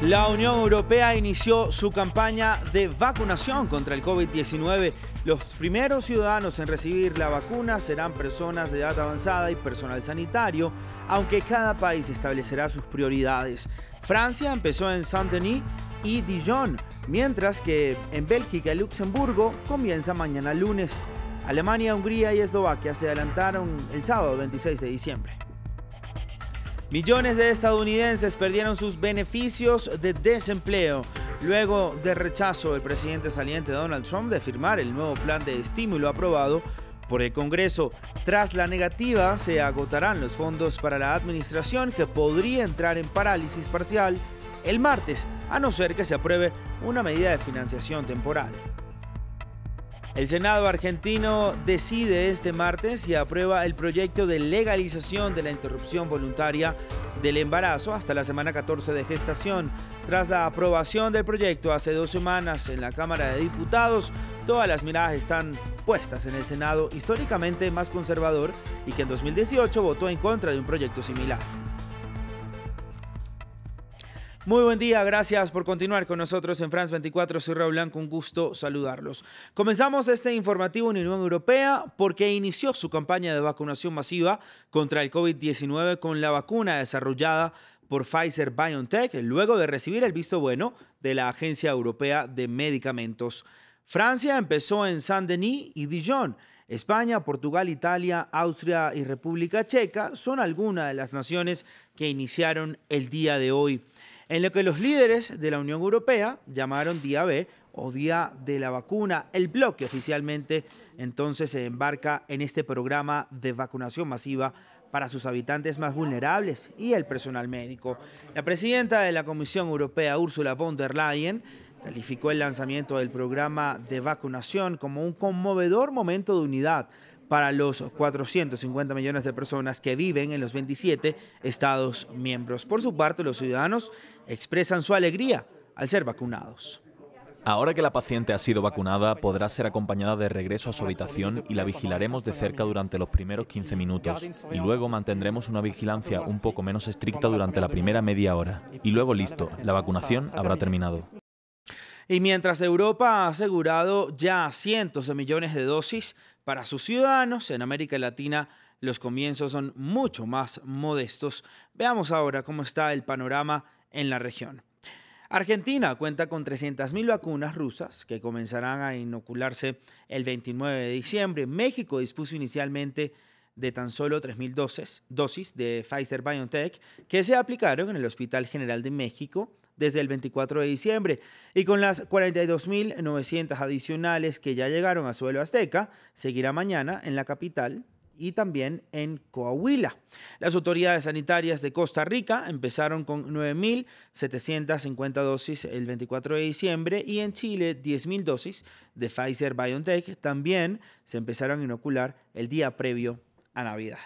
La Unión Europea inició su campaña de vacunación contra el COVID-19. Los primeros ciudadanos en recibir la vacuna serán personas de edad avanzada y personal sanitario, aunque cada país establecerá sus prioridades. Francia empezó en Saint-Denis y Dijon, mientras que en Bélgica y Luxemburgo comienza mañana lunes. Alemania, Hungría y Eslovaquia se adelantaron el sábado 26 de diciembre. Millones de estadounidenses perdieron sus beneficios de desempleo luego del rechazo del presidente saliente Donald Trump de firmar el nuevo plan de estímulo aprobado por el Congreso. Tras la negativa, se agotarán los fondos para la administración, que podría entrar en parálisis parcial el martes, a no ser que se apruebe una medida de financiación temporal. El Senado argentino decide este martes si aprueba el proyecto de legalización de la interrupción voluntaria del embarazo hasta la semana 14 de gestación. Tras la aprobación del proyecto hace 2 semanas en la Cámara de Diputados, todas las miradas están puestas en el Senado, históricamente más conservador y que en 2018 votó en contra de un proyecto similar. Muy buen día, gracias por continuar con nosotros en France 24. Soy Raúl Blanco, un gusto saludarlos. Comenzamos este informativo en la Unión Europea porque inició su campaña de vacunación masiva contra el COVID-19 con la vacuna desarrollada por Pfizer-BioNTech, luego de recibir el visto bueno de la Agencia Europea de Medicamentos. Francia empezó en Saint-Denis y Dijon. España, Portugal, Italia, Austria y República Checa son algunas de las naciones que iniciaron el día de hoy, en lo que los líderes de la Unión Europea llamaron Día B o Día de la Vacuna. El bloque oficialmente entonces se embarca en este programa de vacunación masiva para sus habitantes más vulnerables y el personal médico. La presidenta de la Comisión Europea, Ursula von der Leyen, calificó el lanzamiento del programa de vacunación como un conmovedor momento de unidad para los 450 millones de personas que viven en los 27 Estados miembros. Por su parte, los ciudadanos expresan su alegría al ser vacunados. Ahora que la paciente ha sido vacunada, podrá ser acompañada de regreso a su habitación y la vigilaremos de cerca durante los primeros 15 minutos. Y luego mantendremos una vigilancia un poco menos estricta durante la primera media hora. Y luego listo, la vacunación habrá terminado. Y mientras Europa ha asegurado ya cientos de millones de dosis para sus ciudadanos, en América Latina los comienzos son mucho más modestos. Veamos ahora cómo está el panorama en la región. Argentina cuenta con 300.000 vacunas rusas que comenzarán a inocularse el 29 de diciembre. México dispuso inicialmente de tan solo 3.000 dosis de Pfizer-BioNTech que se aplicaron en el Hospital General de México desde el 24 de diciembre, y con las 42.900 adicionales que ya llegaron a suelo azteca, seguirá mañana en la capital y también en Coahuila. Las autoridades sanitarias de Costa Rica empezaron con 9.750 dosis el 24 de diciembre y en Chile 10.000 dosis de Pfizer-BioNTech también se empezaron a inocular el día previo a Navidad.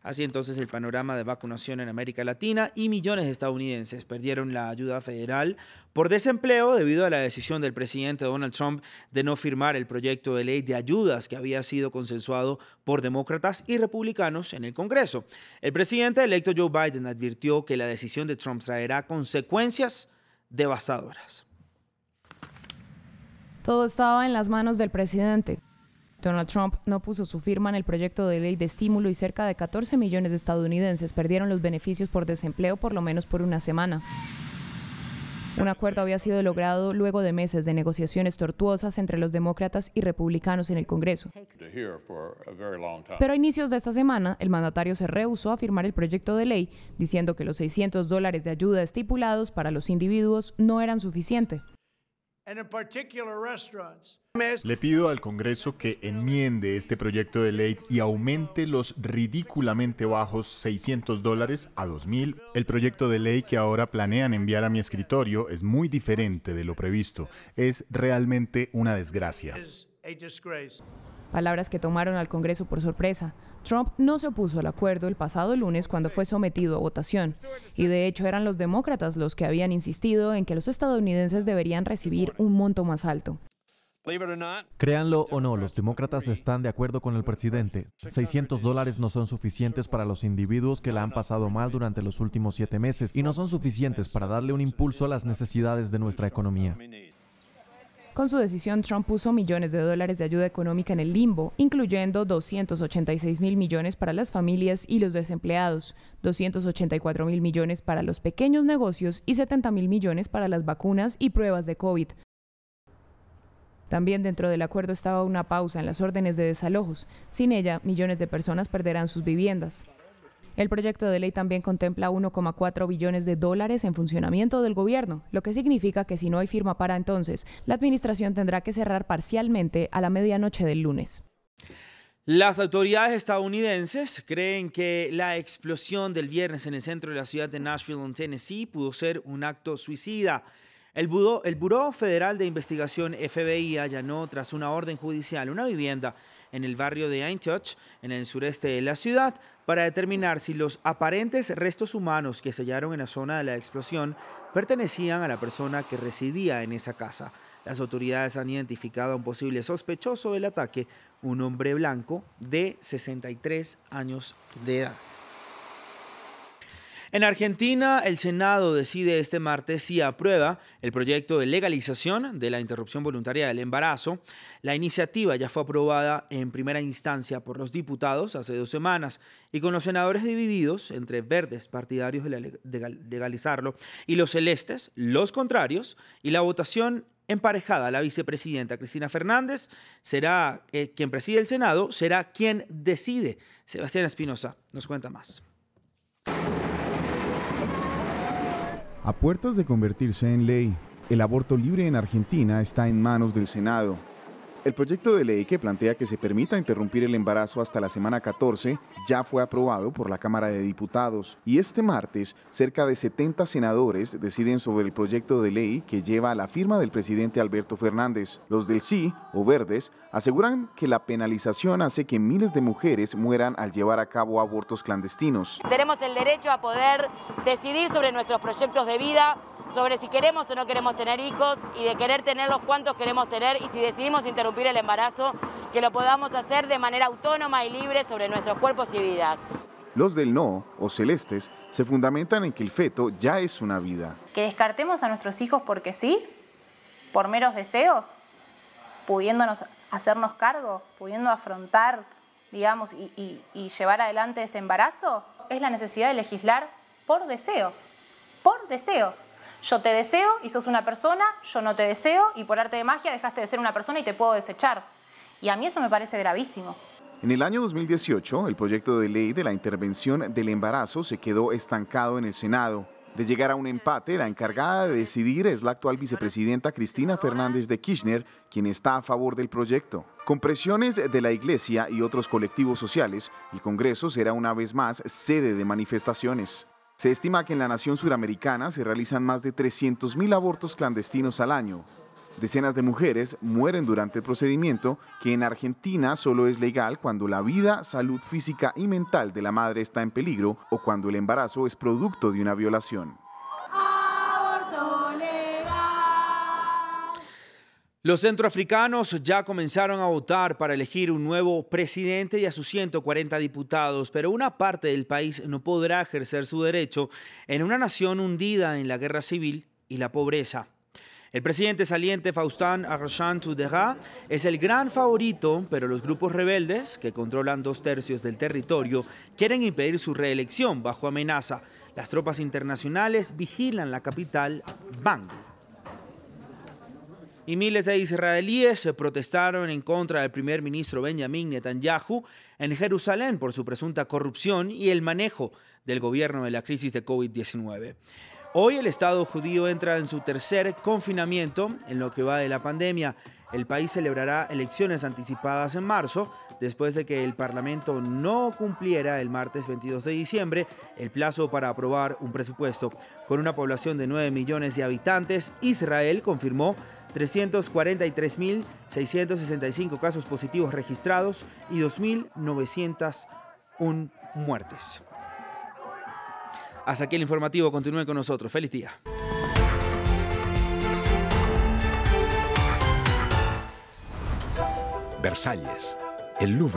Así entonces el panorama de vacunación en América Latina, y millones de estadounidenses perdieron la ayuda federal por desempleo debido a la decisión del presidente Donald Trump de no firmar el proyecto de ley de ayudas que había sido consensuado por demócratas y republicanos en el Congreso. El presidente electo Joe Biden advirtió que la decisión de Trump traerá consecuencias devastadoras. Todo estaba en las manos del presidente. Donald Trump no puso su firma en el proyecto de ley de estímulo y cerca de 14 millones de estadounidenses perdieron los beneficios por desempleo por lo menos por una semana. Un acuerdo había sido logrado luego de meses de negociaciones tortuosas entre los demócratas y republicanos en el Congreso. Pero a inicios de esta semana, el mandatario se rehusó a firmar el proyecto de ley, diciendo que los $600 de ayuda estipulados para los individuos no eran suficientes. Le pido al Congreso que enmiende este proyecto de ley y aumente los ridículamente bajos $600 a $2,000. El proyecto de ley que ahora planean enviar a mi escritorio es muy diferente de lo previsto. Es realmente una desgracia. Palabras que tomaron al Congreso por sorpresa. Trump no se opuso al acuerdo el pasado lunes cuando fue sometido a votación. Y de hecho eran los demócratas los que habían insistido en que los estadounidenses deberían recibir un monto más alto. Créanlo o no, los demócratas están de acuerdo con el presidente. $600 no son suficientes para los individuos que la han pasado mal durante los últimos 7 meses y no son suficientes para darle un impulso a las necesidades de nuestra economía. Con su decisión, Trump puso millones de dólares de ayuda económica en el limbo, incluyendo 286.000 millones para las familias y los desempleados, 284.000 millones para los pequeños negocios y 70.000 millones para las vacunas y pruebas de COVID. También dentro del acuerdo estaba una pausa en las órdenes de desalojos. Sin ella, millones de personas perderán sus viviendas. El proyecto de ley también contempla 1,4 billones de dólares en funcionamiento del gobierno, lo que significa que si no hay firma para entonces, la administración tendrá que cerrar parcialmente a la medianoche del lunes. Las autoridades estadounidenses creen que la explosión del viernes en el centro de la ciudad de Nashville, en Tennessee, pudo ser un acto suicida. El Buró Federal de Investigación FBI allanó tras una orden judicial una vivienda en el barrio de Aintuch, en el sureste de la ciudad, para determinar si los aparentes restos humanos que se hallaron en la zona de la explosión pertenecían a la persona que residía en esa casa. Las autoridades han identificado a un posible sospechoso del ataque, un hombre blanco de 63 años de edad. En Argentina, el Senado decide este martes si aprueba el proyecto de legalización de la interrupción voluntaria del embarazo. La iniciativa ya fue aprobada en primera instancia por los diputados hace 2 semanas y con los senadores divididos entre verdes, partidarios de legalizarlo, y los celestes, los contrarios, y la votación emparejada. La vicepresidenta Cristina Fernández será quien preside el Senado, será quien decide. Sebastián Espinosa nos cuenta más. A puertas de convertirse en ley, el aborto libre en Argentina está en manos del Senado. El proyecto de ley que plantea que se permita interrumpir el embarazo hasta la semana 14 ya fue aprobado por la Cámara de Diputados y este martes cerca de 70 senadores deciden sobre el proyecto de ley que lleva la firma del presidente Alberto Fernández. Los del sí, o verdes, aseguran que la penalización hace que miles de mujeres mueran al llevar a cabo abortos clandestinos. Tenemos el derecho a poder decidir sobre nuestros proyectos de vida, sobre si queremos o no queremos tener hijos y de querer tenerlos cuántos queremos tener y si decidimos interrumpir el embarazo, que lo podamos hacer de manera autónoma y libre sobre nuestros cuerpos y vidas. Los del no, o celestes, se fundamentan en que el feto ya es una vida. ¿Que descartemos a nuestros hijos porque sí? ¿Por meros deseos? ¿Pudiéndonos hacernos cargo? ¿Pudiendo afrontar, digamos, y llevar adelante ese embarazo? Es la necesidad de legislar por deseos. Por deseos. Yo te deseo y sos una persona, yo no te deseo y por arte de magia dejaste de ser una persona y te puedo desechar. Y a mí eso me parece gravísimo. En el año 2018, el proyecto de ley de la intervención del embarazo se quedó estancado en el Senado. De llegar a un empate, la encargada de decidir es la actual vicepresidenta Cristina Fernández de Kirchner, quien está a favor del proyecto. Con presiones de la Iglesia y otros colectivos sociales, el Congreso será una vez más sede de manifestaciones. Se estima que en la nación suramericana se realizan más de 300.000 abortos clandestinos al año. Decenas de mujeres mueren durante el procedimiento, que en Argentina solo es legal cuando la vida, salud física y mental de la madre está en peligro o cuando el embarazo es producto de una violación. Los centroafricanos ya comenzaron a votar para elegir un nuevo presidente y a sus 140 diputados, pero una parte del país no podrá ejercer su derecho en una nación hundida en la guerra civil y la pobreza. El presidente saliente Faustin Archange Touadéra es el gran favorito, pero los grupos rebeldes, que controlan 2/3 del territorio, quieren impedir su reelección bajo amenaza. Las tropas internacionales vigilan la capital, Bangui. Y miles de israelíes protestaron en contra del primer ministro Benjamin Netanyahu en Jerusalén por su presunta corrupción y el manejo del gobierno de la crisis de COVID-19. Hoy el Estado judío entra en su tercer confinamiento en lo que va de la pandemia. El país celebrará elecciones anticipadas en marzo, después de que el Parlamento no cumpliera el martes 22 de diciembre el plazo para aprobar un presupuesto. Con una población de 9 millones de habitantes, Israel confirmó 343.665 casos positivos registrados y 2.901 muertes. Hasta aquí el informativo. Continúen con nosotros. ¡Feliz día! Versalles, el Louvre.